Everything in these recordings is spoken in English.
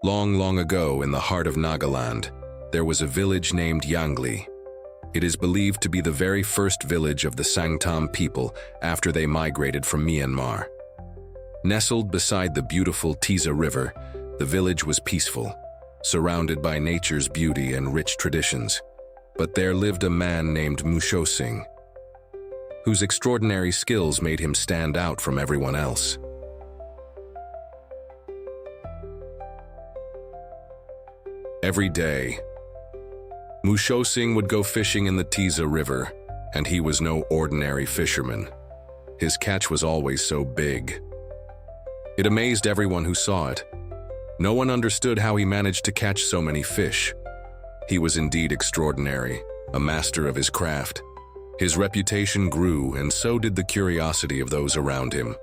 Long, long ago, in the heart of Nagaland, there was a village named Yangli. It is believed to be the very first village of the Sangtam people after they migrated from Myanmar. Nestled beside the beautiful Tiza River, the village was peaceful, surrounded by nature's beauty and rich traditions. But there lived a man named Musho Singh, whose extraordinary skills made him stand out from everyone else. Every day, Musho Singh would go fishing in the Tiza River, and he was no ordinary fisherman. His catch was always so big. It amazed everyone who saw it. No one understood how he managed to catch so many fish. He was indeed extraordinary, a master of his craft. His reputation grew, and so did the curiosity of those around him.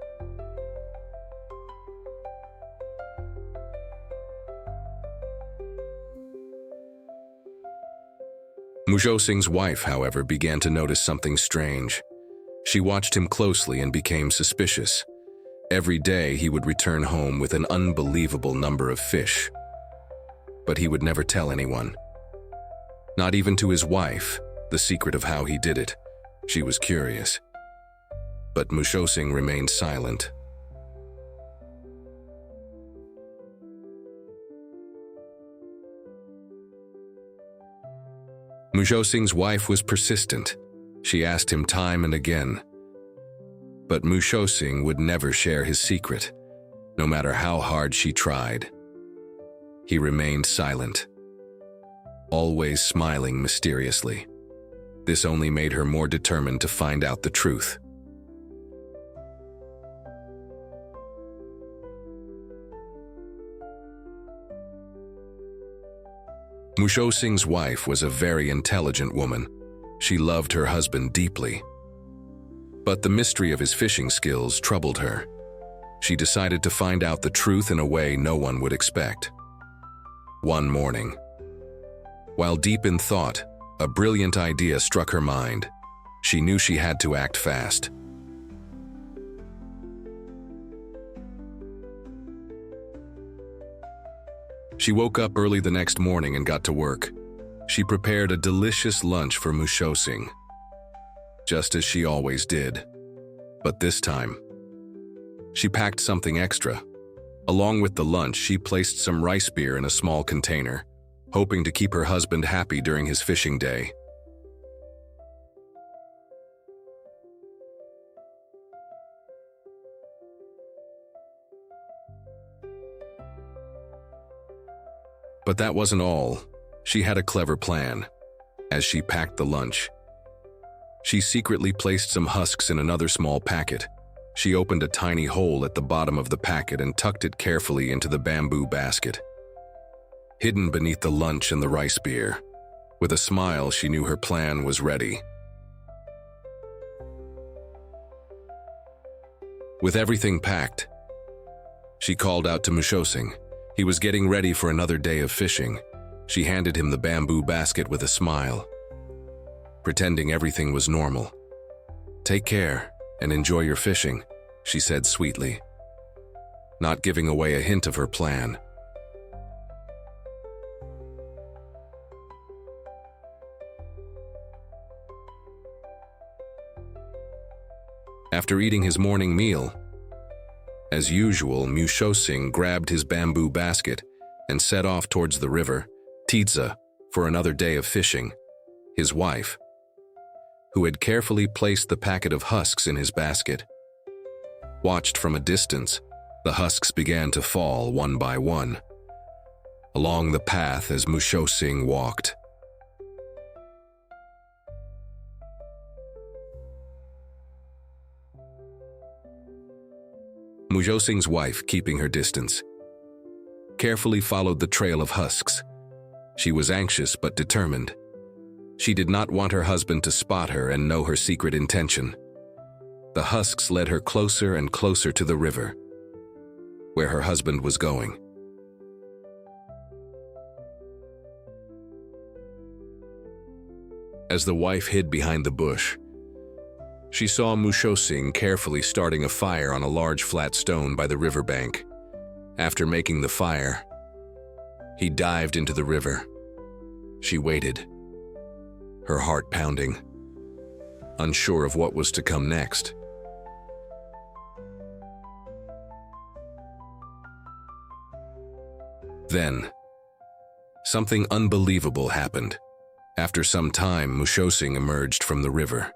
Musho Singh's wife, however, began to notice something strange. She watched him closely and became suspicious. Every day he would return home with an unbelievable number of fish. But he would never tell anyone. Not even to his wife, the secret of how he did it. She was curious. But Musho Singh remained silent. Musho Singh's wife was persistent. She asked him time and again. But Musho Singh would never share his secret, no matter how hard she tried. He remained silent, always smiling mysteriously. This only made her more determined to find out the truth. Musho Singh's wife was a very intelligent woman. She loved her husband deeply. But the mystery of his fishing skills troubled her. She decided to find out the truth in a way no one would expect. One morning, while deep in thought, a brilliant idea struck her mind. She knew she had to act fast. She woke up early the next morning and got to work. She prepared a delicious lunch for Musho Singh, just as she always did. But this time, she packed something extra. Along with the lunch, she placed some rice beer in a small container, hoping to keep her husband happy during his fishing day. But that wasn't all. She had a clever plan. As she packed the lunch, she secretly placed some husks in another small packet. She opened a tiny hole at the bottom of the packet and tucked it carefully into the bamboo basket, hidden beneath the lunch and the rice beer. With a smile, she knew her plan was ready. With everything packed, she called out to Musho Singh. He was getting ready for another day of fishing. She handed him the bamboo basket with a smile, pretending everything was normal. "Take care and enjoy your fishing," she said sweetly, not giving away a hint of her plan. After eating his morning meal, as usual, Musho Singh grabbed his bamboo basket and set off towards the river, Tiza, for another day of fishing. His wife, who had carefully placed the packet of husks in his basket, watched from a distance. The husks began to fall one by one along the path as Musho Singh walked. Musho Singh's wife, keeping her distance, carefully followed the trail of husks. She was anxious but determined. She did not want her husband to spot her and know her secret intention. The husks led her closer and closer to the river, where her husband was going. As the wife hid behind the bush, she saw Musho Singh carefully starting a fire on a large flat stone by the riverbank. After making the fire, He dived into the river. She waited, her heart pounding, unsure of what was to come next. Then, something unbelievable happened. After some time, Mushosing emerged from the river.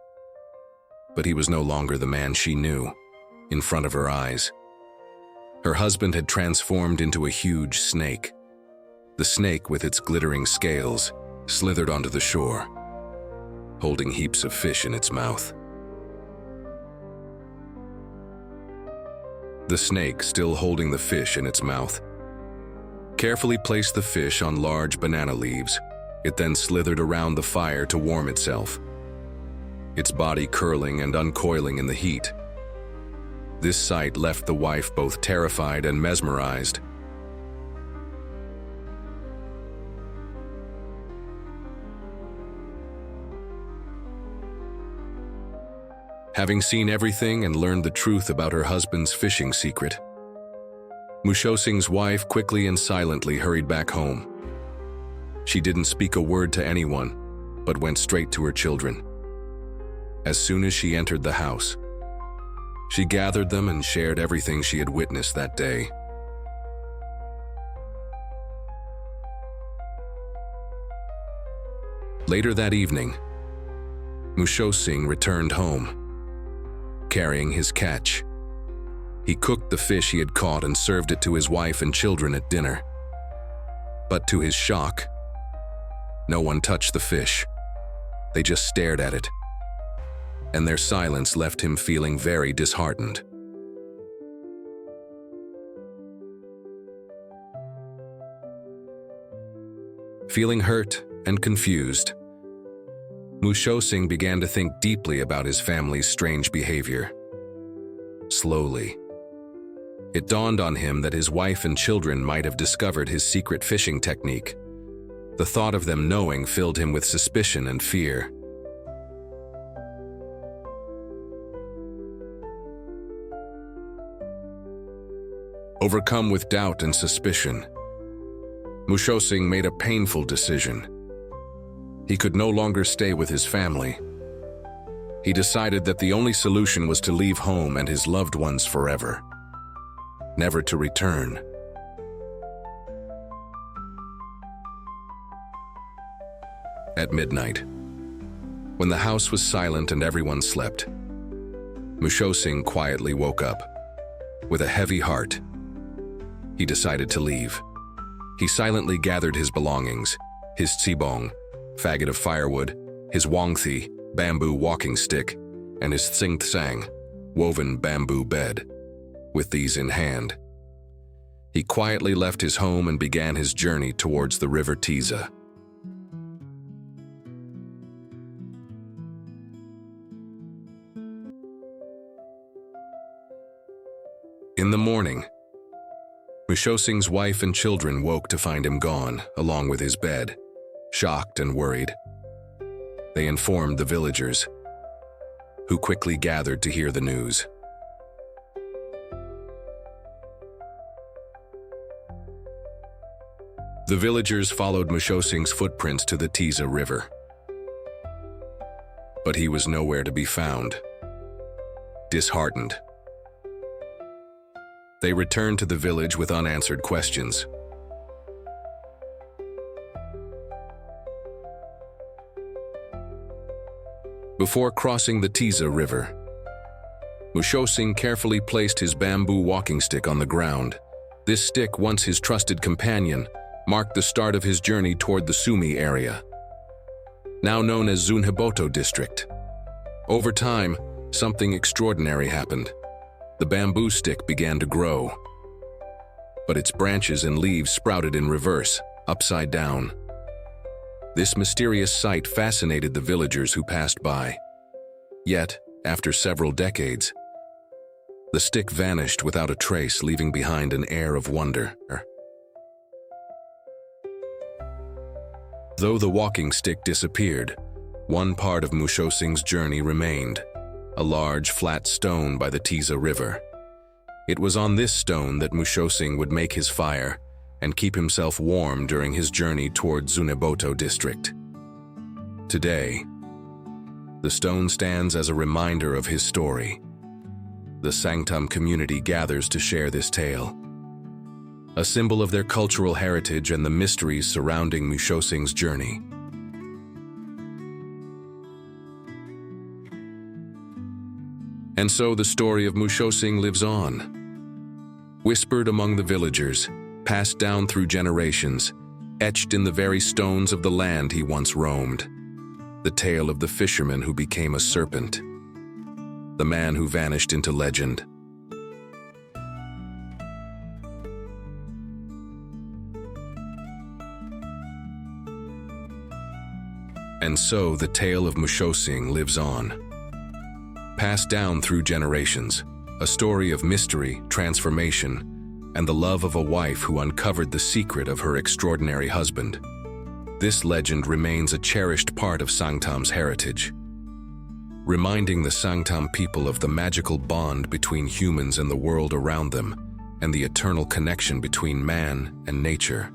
But he was no longer the man she knew, in front of her eyes. Her husband had transformed into a huge snake. The snake, with its glittering scales, slithered onto the shore, holding heaps of fish in its mouth. The snake, still holding the fish in its mouth, carefully placed the fish on large banana leaves. It then slithered around the fire to warm itself, its body curling and uncoiling in the heat. This sight left the wife both terrified and mesmerized. Having seen everything and learned the truth about her husband's fishing secret, Mushosing's wife quickly and silently hurried back home. She didn't speak a word to anyone, but went straight to her children. As soon as she entered the house, she gathered them and shared everything she had witnessed that day. Later that evening, Mushosing returned home, carrying his catch. He cooked the fish he had caught and served it to his wife and children at dinner. But to his shock, no one touched the fish. They just stared at it, and their silence left him feeling very disheartened. Feeling hurt and confused, Mushosing began to think deeply about his family's strange behavior. Slowly, it dawned on him that his wife and children might have discovered his secret fishing technique. The thought of them knowing filled him with suspicion and fear. Overcome with doubt and suspicion, Mushosing made a painful decision. He could no longer stay with his family. He decided that the only solution was to leave home and his loved ones forever, never to return. At midnight, when the house was silent and everyone slept, Mushosing quietly woke up. With a heavy heart, he decided to leave. He silently gathered his belongings, his tsibong, faggot of firewood, his wangthi, bamboo walking stick, and his tsingtsang, woven bamboo bed. With these in hand, he quietly left his home and began his journey towards the river Tiza. In the morning, Mushosing's wife and children woke to find him gone, along with his bed. Shocked and worried, they informed the villagers, who quickly gathered to hear the news. The villagers followed Mushosing's footprints to the Tiza River, but he was nowhere to be found. Disheartened, they returned to the village with unanswered questions. Before crossing the Tiza River, Mushosing carefully placed his bamboo walking stick on the ground. This stick, once his trusted companion, marked the start of his journey toward the Sumi area, now known as Zunheboto district. Over time, something extraordinary happened. The bamboo stick began to grow, but its branches and leaves sprouted in reverse, upside down. This mysterious sight fascinated the villagers who passed by. Yet, after several decades, the stick vanished without a trace, leaving behind an air of wonder. Though the walking stick disappeared, one part of Mushosing's journey remained, a large flat stone by the Tiza River. It was on this stone that Mushosing would make his fire and keep himself warm during his journey toward Zuneboto district. Today, the stone stands as a reminder of his story. The Sangtam community gathers to share this tale, a symbol of their cultural heritage and the mysteries surrounding Mushosing's journey. And so the story of Mushosing lives on, whispered among the villagers, passed down through generations, etched in the very stones of the land he once roamed. The tale of the fisherman who became a serpent, the man who vanished into legend. And so the tale of Mushosing lives on, passed down through generations, a story of mystery, transformation, and the love of a wife who uncovered the secret of her extraordinary husband. This legend remains a cherished part of Sangtam's heritage, reminding the Sangtam people of the magical bond between humans and the world around them, and the eternal connection between man and nature.